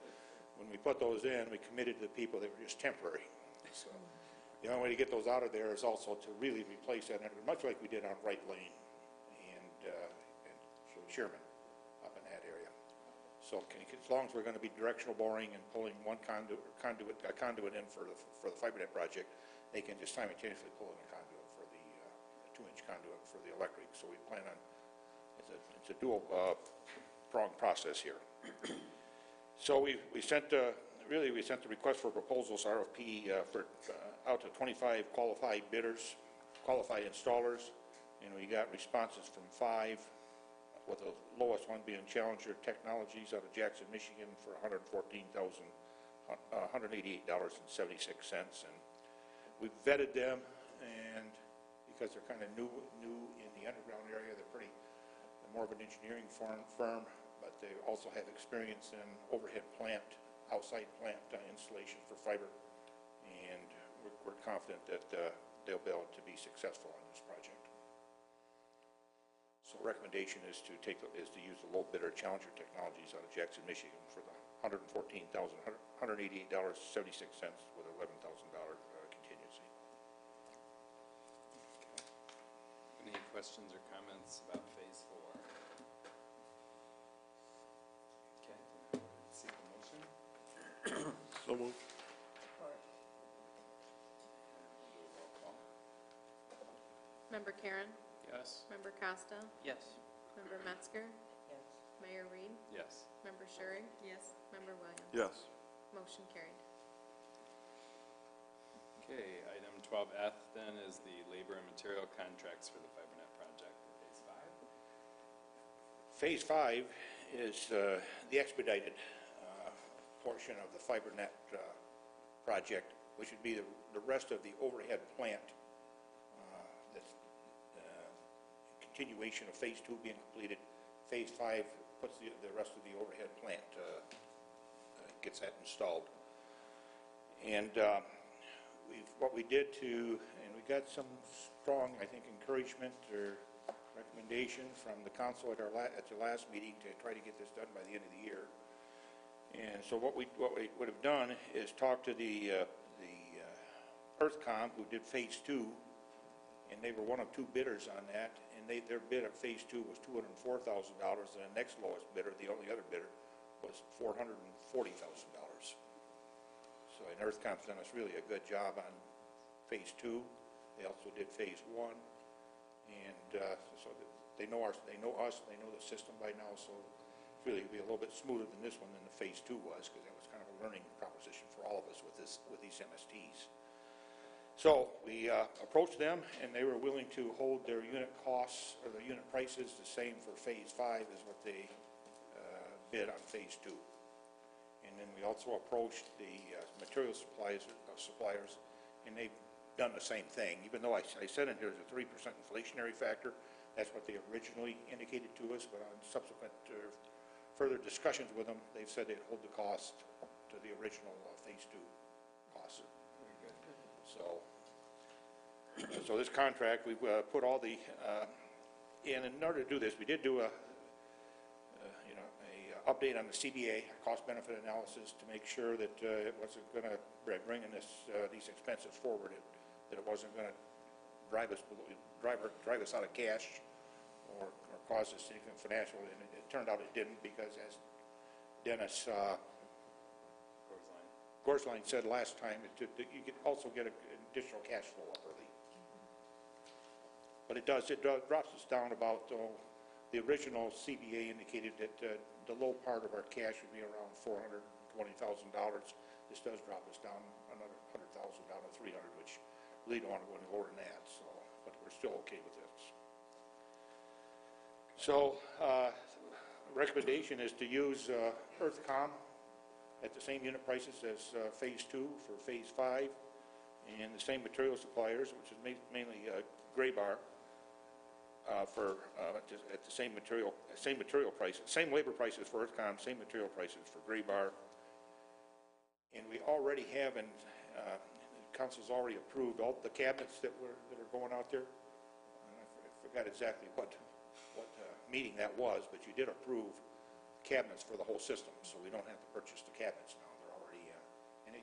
when we put those in, we committed to the people they were just temporary. So the only way to get those out of there is also to really replace that, much like we did on Wright Lane and Sherman up in that area. So as long as we're going to be directional boring and pulling one conduit in for the FiberNet project, they can just simultaneously pull in a conduit for the 2-inch conduit for the electric. So we plan on, it's a dual pronged process here. So we sent the request for proposals, RFP, out to 25 qualified bidders, qualified installers, and we got responses from 5, with the lowest one being Challenger Technologies out of Jackson, Michigan for $188.76. And we vetted them, and because they're kind of new in the underground area, they're more of an engineering firm, but they also have experience in overhead plant, outside plant installation for fiber, and we're confident that they'll be able to be successful on this project. So recommendation is to use the low bidder Challenger Technologies out of Jackson, Michigan for the $188.76 with $11,000 contingency. Any questions or comments about Phase 4? Okay, seek a motion. So moved. Member Karen? Yes. Member Costa? Yes. Member Metzger? Yes. Mayor Reed? Yes. Member Sherrick? Yes. Member Williams? Yes. Motion carried. Okay, item 12F then is the labor and material contracts for the FiberNet project for Phase 5. Phase 5 is the expedited portion of the FiberNet project, which would be the rest of the overhead plant. That's continuation of Phase 2 being completed. Phase 5 puts the rest of the overhead plant, gets that installed. And what we did and we got some strong, I think, encouragement or recommendation from the council at the last meeting to try to get this done by the end of the year. And so what we would have done is talk to the EarthCom, who did Phase 2, and they were one of 2 bidders on that, and their bid at Phase 2 was $204,000, and the next lowest bidder, the only other bidder, was $440,000. So, and EarthCom's done us really a good job on Phase 2. They also did Phase 1, and so they know us, they know the system by now, so it's really be a little bit smoother than this one than the Phase 2 was, because that was kind of a learning proposition for all of us with these MSTs. So we approached them, and they were willing to hold their unit costs or their unit prices the same for Phase 5 as what they bid on Phase 2. And then we also approached the material suppliers, and they've done the same thing. Even though I said in here there's a 3% inflationary factor, that's what they originally indicated to us, but on subsequent further discussions with them, they've said they'd hold the cost to the original Phase 2 costs. Very good. So this contract, we put all the, in order to do this, we did do a update on the CBA, cost-benefit analysis, to make sure that it wasn't going to bring these expenses forward, that it wasn't going to drive us out of cash or cause us anything financial. And it turned out it didn't, because as Dennis Gorsline said last time, you could also get an additional cash flow up early. But it drops us down about The original CBA indicated that the low part of our cash would be around $420,000. This does drop us down another $100,000 down to $300,000, which really don't want to go any lower than that. So, but we're still okay with this. So, recommendation is to use EarthCom at the same unit prices as Phase 2 for Phase 5, and the same material suppliers, which is mainly Graybar, at the same material prices, same labor prices for EarthCom, same material prices for Graybar. And we already have, and the council's already approved all the cabinets that are going out there. I forgot exactly what meeting that was, but you did approve cabinets for the whole system, so we don't have to purchase the cabinets now. They're already, and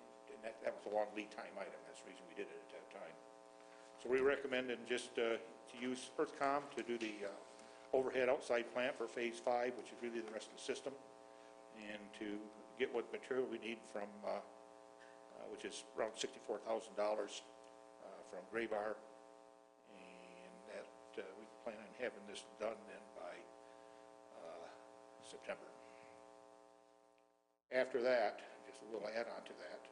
that was a long lead time item. That's the reason we did it at that time. So we recommend just to use EarthCom to do the overhead outside plant for Phase 5, which is really the rest of the system, and to get what material we need from, which is around $64,000 from Graybar, and that we plan on having this done then by September. After that, just a little add-on to that,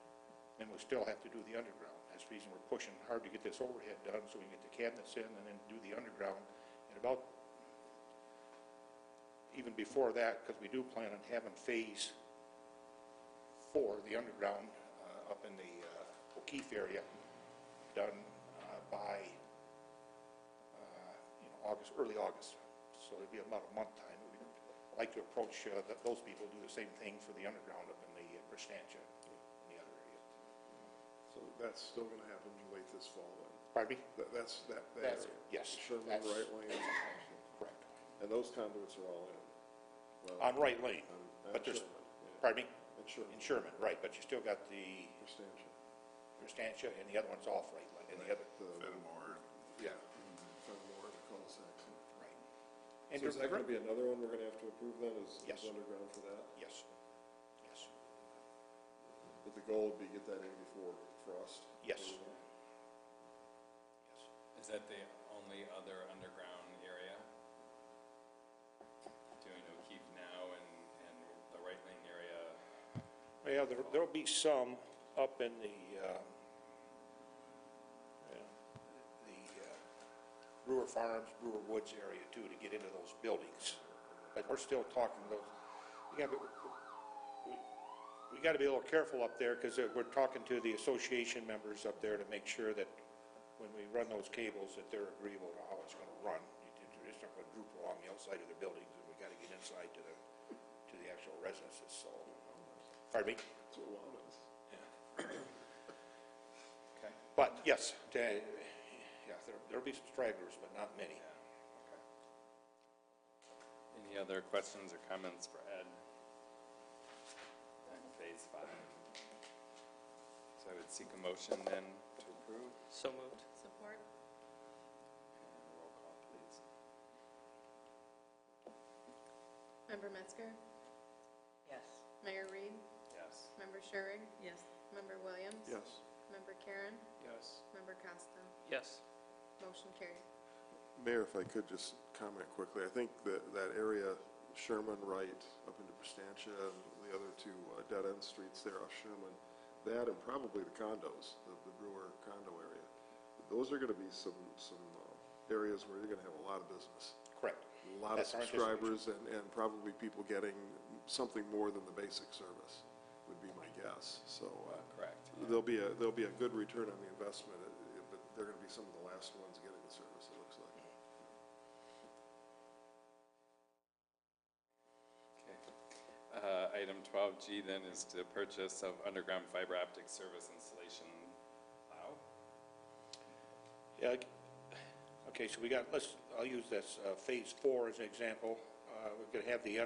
then we still have to do the underground. That's the reason we're pushing hard to get this overhead done, so we can get the cabinets in and then do the underground. And about, even before that, because we do plan on having Phase 4, the underground, up in the O'Keefe area, done by August, early August. So it'd be about a month time. We'd like to approach those people, do the same thing for the underground up in the Bristantia, in the other area. So that's still going to happen late this fall then? Pardon me? That's That's, yes. Sherman, That's Right Lane. correct. And those conduits are all in? Well, On Right Lane, on but there's, Sherman, yeah. pardon me? And Sherman. In Sherman, right, but you still got the Bristantia. Bristantia, and the other one's off Right Lane, and the other, Fenimore. yeah, Fenimore, the cul-de-sacs. right. And So is that going to be another one we're going to have to approve then, is Yes. underground for that? Yes, yes, But the goal would be get that in before frost? yes. Or- Yes. Is that the only other underground area? Doing O'Keefe now and the Right Lane area? Yeah, there'll be some up in the Brewer Farms, Brewer Woods area too, to get into those buildings. But we're still talking those, we got to be a little careful up there, because we're talking to the association members up there to make sure that when we run those cables, that they're agreeable to how it's going to run. They're just not going to droop along the outside of the buildings, and we got to get inside to the actual residences, so. Pardon me? That's what WADA is. Okay. But yes, there'll be some stragglers, but not many. Okay. Any other questions or comments for Ed on Phase 5? So I would seek a motion then to approve. So moved. Support. And roll call, please. Member Metzger? Yes. Mayor Reed? Yes. Member Schurig? Yes. Member Williams? Yes. Member Karen? Yes. Member Costa? Yes. Motion carried. Mayor, if I could just comment quickly, I think that area, Sherman, Wright, up into Bristantia, and the other two dead-end streets there off Sherman, that and probably the condos, the Brewer condo area, those are going to be some areas where you're going to have a lot of business. Correct. A lot of That's our subscribers and probably people getting something more than the basic service, would be my guess. So Correct. there'll be a good return on the investment, but they're going to be some of the last ones getting the service, it looks like. Okay. Item 12G then is the purchase of underground fiber optic service installation plow. Yeah, okay, so I'll use this Phase 4 as an example. We're going to have the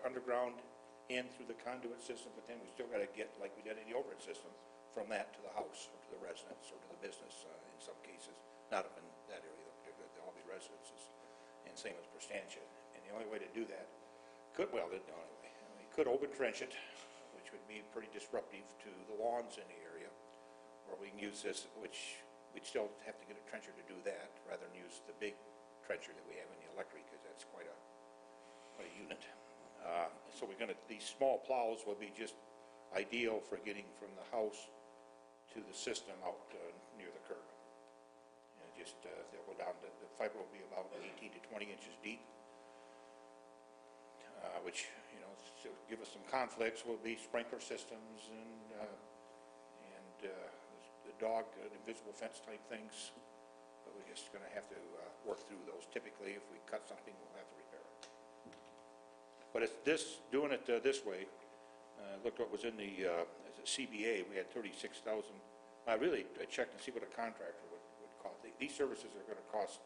underground in through the conduit system, but then we still got to get, like we did in the overhead system, from that to the house, or to the residence, or to the business in some cases. Not up in that area, they'll all be residences, and same with Bristantia. And the only way to do that, could open trench it, which would be pretty disruptive to the lawns in the area, or we can use this, which we'd still have to get a trencher to do that, rather than use the big trencher that we have in the electric, because that's quite a a unit. So we're going to, these small plows will be just ideal for getting from the house to the system out near the curb. And just, they'll go down, the fiber will be about 18 to 20 inches deep, which, you know, to give us some conflicts will be sprinkler systems and the dog, invisible fence type things. But we're just going to have to work through those. Typically, if we cut something, we'll have to repair it. But it's this, doing it this way, looked what was in the CBA, we had 36,000. I checked to see what a contractor would cost. These services are going to cost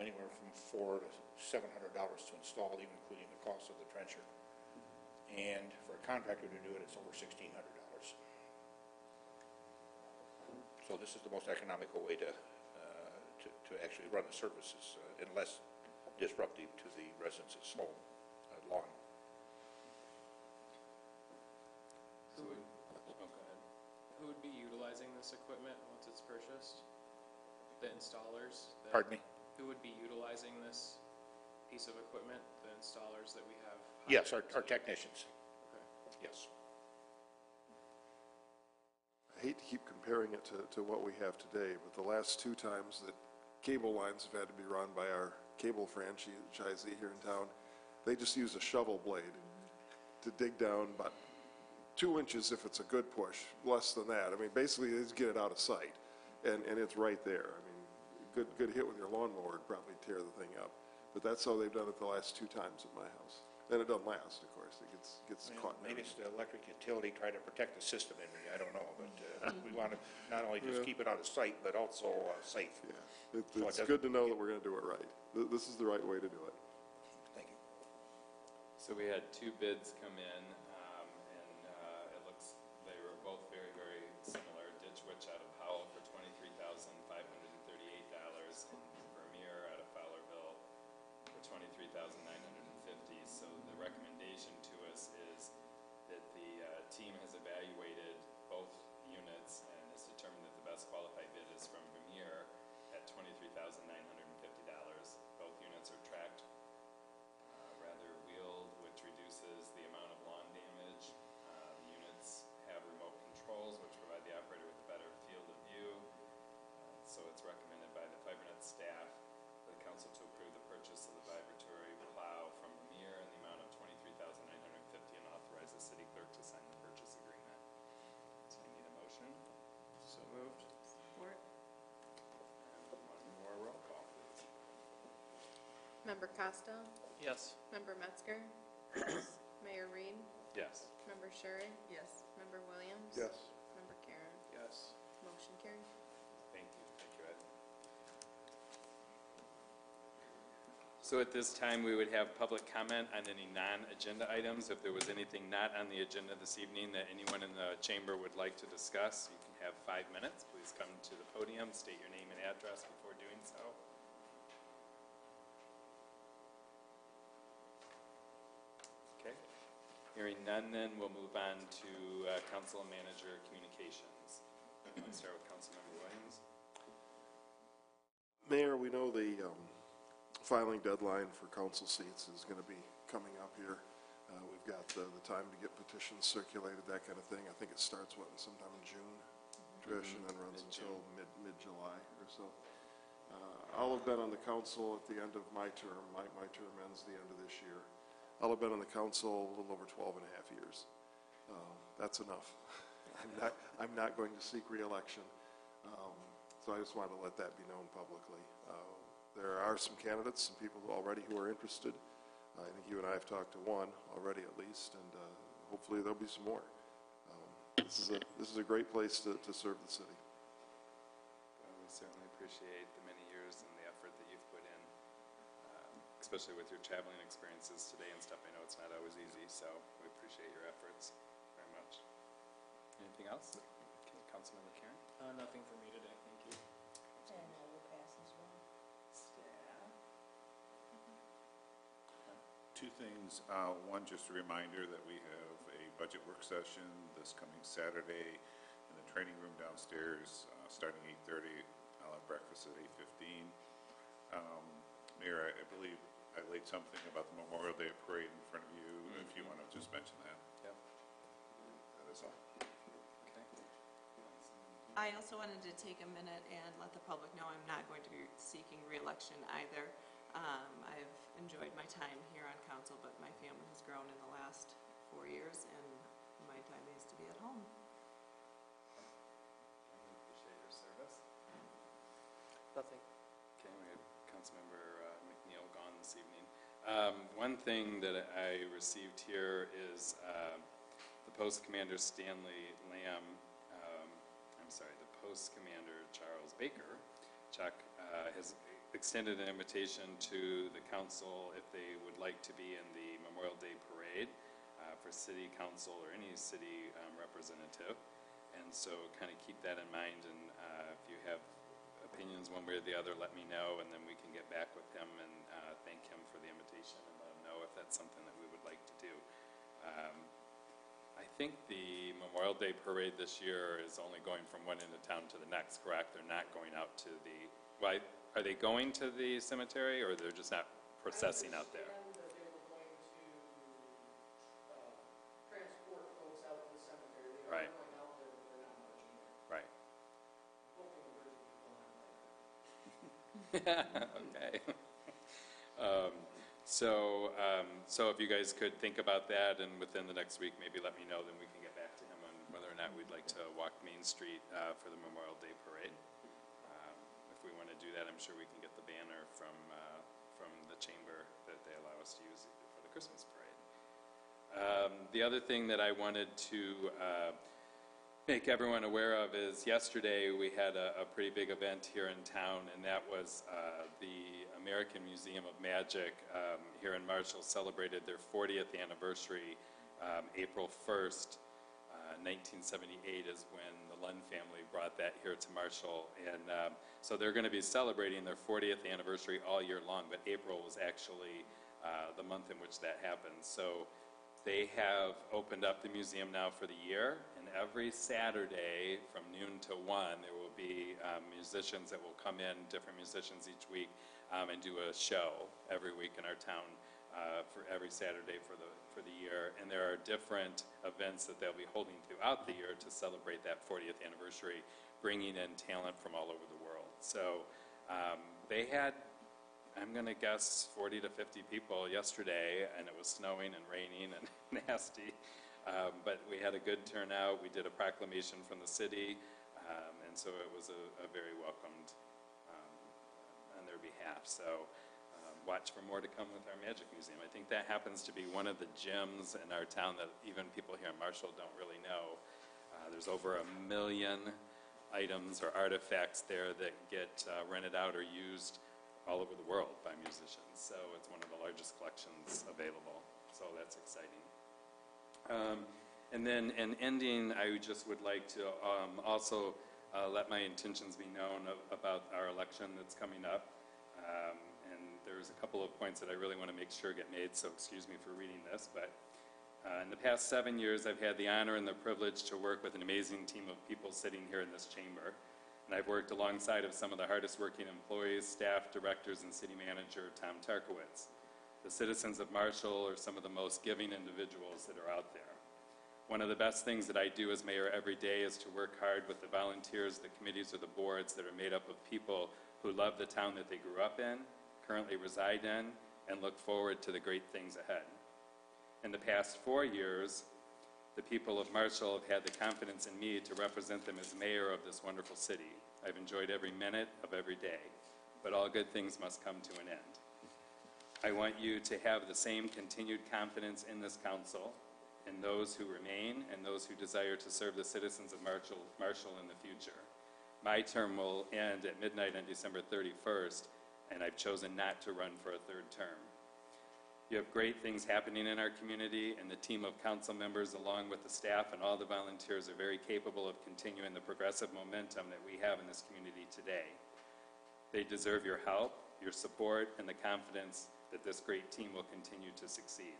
anywhere from $400 to $700 to install, even including the cost of the trencher. And for a contractor to do it, it's over $1,600. So this is the most economical way to actually run the services and less disruptive to the residents' home lawn. So go ahead. Who would be utilizing this equipment once it's purchased? The installers? Pardon me? Who would be utilizing this piece of equipment? The installers that we have? Yes, our hired to- technicians, Okay. yes. I hate to keep comparing it to what we have today, but the last two times that cable lines have had to be run by our cable franchisee here in town, they just use a shovel blade to dig down about 2 inches if it's a good push, less than that. I mean, basically, they just get it out of sight, and it's right there. I mean, good hit with your lawnmower would probably tear the thing up. But that's how they've done it the last 2 times at my house. And it doesn't last, of course. It gets Well, caught. maybe it's the electric utility trying to protect the system in me, I don't know, but we want to not only just keep it out of sight, but also safe. Yeah, So it it's doesn't good to know that we're going to do it right. This is the right way to do it. Thank you. So we had 2 bids come in, and it looks, they were both very, very similar. Ditch Witch out of Powell for $23,538, and Vermeer out of Fowlerville for $23,950. So the recommendation to us is that the team has evaluated both units and has determined that the best qualified bid is from Vermeer at $23,950. Both units are tracked rather wheeled, which reduces the amount of lawn damage. The units have remote controls, which provide the operator with a better field of view. So it's recommended by the FiberNet staff for the council to approve the purchase of the vibratory plow from Vermeer in the amount of $23,950 and authorize the city clerk to sign the purchase agreement. So I need a motion. So moved. Support. And one more roll call, please. Member Costa? Yes. Member Metzger? Mayor Reed? Yes. Member Sherrill? Yes. Member Williams? Yes. Member Karen? Yes. Motion carried. Thank you, Ed. So at this time, we would have public comment on any non-agenda items. If there was anything not on the agenda this evening that anyone in the chamber would like to discuss, you can have 5 minutes. Please come to the podium, state your name and address before doing so. Okay. Hearing none, then we'll move on to council and manager communications. Let's start with Councilmember Williams. Mayor, we know the filing deadline for council seats is going to be coming up here. We've got the time to get petitions circulated, that kind of thing. I think it starts, sometime in June, Trish, and then runs until mid-July or so. I'll have been on the council at the end of my term. My term ends the end of this year. I'll have been on the council a little over 12 and a half years. That's enough. I'm not going to seek re-election. So I just wanted to let that be known publicly. There are some candidates, some people already who are interested. I think you and I have talked to one already at least, and hopefully there'll be some more. This is a great place to serve the city. Well, we certainly appreciate the many years and the effort that you've put in, especially with your traveling experiences today and stuff. I know it's not always easy, so we appreciate your efforts very much. Anything else? Okay, Councilmember Karen? Nothing for me today, thank you. And I will pass as well. Staff? 2 things. One, just a reminder that we have a budget work session this coming Saturday in the training room downstairs, starting 8:30. I'll have breakfast at 8:15. Mayor, I believe I laid something about the Memorial Day Parade in front of you, if you want to just mention that. Yep. That is all. Okay. I also wanted to take a minute and let the public know I'm not going to be seeking reelection either. I've enjoyed my time here on council, but my family has grown in the last 4 years, and my time needs to be at home. We appreciate your service. Nothing. Okay, we have Councilmember McNeil gone this evening. One thing that I received here is the Post Commander Stanley Lamb, the Post Commander Charles Baker, Chuck, has extended an invitation to the council if they would like to be in the Memorial Day Parade for city council or any city representative. And so kind of keep that in mind, and if you have opinions one way or the other, let me know, and then we can get back with him and thank him for the invitation and let him know if that's something that we would like to do. I think the Memorial Day Parade this year is only going from one end of town to the next, correct? They're not going out to the, why, are they going to the cemetery, or they're just not processing out there? I understand that they were going to transport folks out to the cemetery. They are Right. going out there, but they're not marching there. Right. Hoping the bridge people not like that. Okay. So if you guys could think about that, and within the next week, maybe let me know, then we can get back to him on whether or not we'd like to walk Main Street for the Memorial Day Parade. If we want to do that, I'm sure we can get the banner from the chamber that they allow us to use for the Christmas parade. The other thing that I wanted to make everyone aware of is yesterday we had a pretty big event here in town, and that was the American Museum of Magic here in Marshall celebrated their 40th anniversary. April 1st, 1978 is when the Lund family brought that here to Marshall, and so they're going to be celebrating their 40th anniversary all year long, but April was actually the month in which that happened. So they have opened up the museum now for the year, and every Saturday from noon to 1, there will be musicians that will come in, different musicians each week, and do a show every week in our town for every Saturday for the year. And there are different events that they'll be holding throughout the year to celebrate that 40th anniversary, bringing in talent from all over the world. So they had, I'm going to guess, 40 to 50 people yesterday, and it was snowing and raining and nasty. But we had a good turnout. We did a proclamation from the city, and so it was a very welcomed on their behalf. So watch for more to come with our Magic Museum. I think that happens to be one of the gems in our town that even people here in Marshall don't really know. There's over 1 million items or artifacts there that get rented out or used all over the world by musicians. So it's one of the largest collections available. So that's exciting. And then in ending, I just would like to also let my intentions be known about our election that's coming up. And there's a couple of points that I really want to make sure get made, so excuse me for reading this. But in the past 7 years, I've had the honor and the privilege to work with an amazing team of people sitting here in this chamber. And I've worked alongside of some of the hardest working employees, staff, directors, and city manager Tom Tarkowitz. The citizens of Marshall are some of the most giving individuals that are out there. One of the best things that I do as mayor every day is to work hard with the volunteers, the committees, or the boards that are made up of people who love the town that they grew up in, currently reside in, and look forward to the great things ahead. In the past 4 years, the people of Marshall have had the confidence in me to represent them as mayor of this wonderful city. I've enjoyed every minute of every day, but all good things must come to an end. I want you to have the same continued confidence in this council, in those who remain, and those who desire to serve the citizens of Marshall in the future. My term will end at midnight on December 31st, and I've chosen not to run for a third term. You have great things happening in our community, and the team of council members, along with the staff and all the volunteers, are very capable of continuing the progressive momentum that we have in this community today. They deserve your help, your support, and the confidence that this great team will continue to succeed.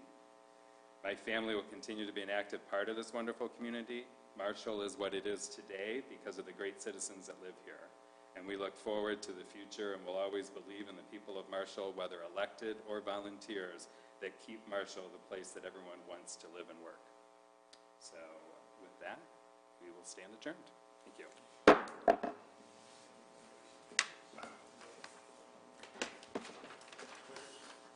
My family will continue to be an active part of this wonderful community. Marshall is what it is today because of the great citizens that live here. And we look forward to the future, and we'll always believe in the people of Marshall, whether elected or volunteers, that keep Marshall the place that everyone wants to live and work. So with that, we will stand adjourned. Thank you.